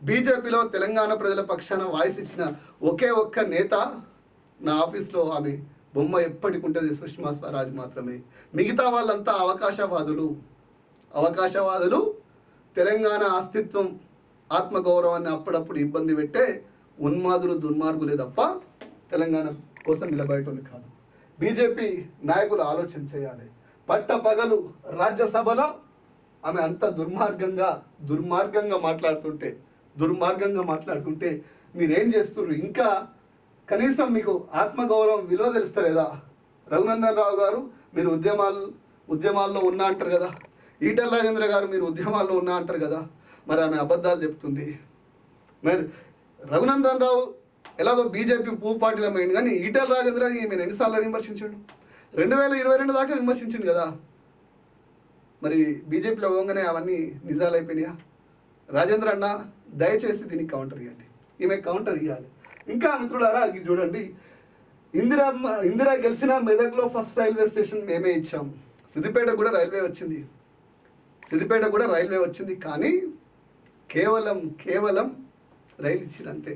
బీజేపీలో తెలంగాణ ప్రజల పక్షాన వాయిస్ ఇచ్చిన ఒకే ఒక్క నేత నా ఆఫీస్లో ఆమె బొమ్మ ఎప్పటికి ఉంటుంది, సుష్మా స్వరాజ్ మాత్రమే. మిగతా వాళ్ళంతా అవకాశవాదులు తెలంగాణ అస్తిత్వం ఆత్మగౌరవాన్ని అప్పుడప్పుడు ఇబ్బంది పెట్టే ఉన్మాదులు దుర్మార్గులే తప్ప తెలంగాణ కోసం నిలబడేటోళ్ళు కాదు. బీజేపీ నాయకులు ఆలోచన చేయాలి. పట్టపగలు రాజ్యసభలో ఆమె అంత దుర్మార్గంగా మాట్లాడుతుంటే మీరేం చేస్తున్నారు? ఇంకా కనీసం మీకు ఆత్మగౌరవం విలువ తెలుస్తలేదా? రఘునందన్ రావు గారు మీరు ఉద్యమాల్లో ఉన్నా అంటారు కదా, ఈటెల రాజేంద్ర గారు మీరు ఉద్యమాల్లో ఉన్నా అంటారు కదా, మరి ఆమె అబద్ధాలు చెప్తుంది. మరి రఘునందన్ రావు ఎలాగో బీజేపీ పార్టీలో పోయింది, కానీ ఈటెల రాజేంద్ర ఈమెను ఎన్నిసార్లు విమర్శించాడు? 2022 దాకా విమర్శించింది కదా. మరి బీజేపీలో పోగానే అవన్నీ నిజాలు అయిపోయినాయా? రాజేంద్ర అన్న దయచేసి దీనికి కౌంటర్ ఇవ్వండి, ఈమె కౌంటర్ ఇవ్వాలి. ఇంకా మిత్రులారా ఇది చూడండి, ఇందిరా గెలిచిన మెదక్లో ఫస్ట్ రైల్వే స్టేషన్ మేమే ఇచ్చాం. సిద్దిపేట కూడా రైల్వే వచ్చింది, కానీ కేవలం రైలు ఇచ్చినంతే.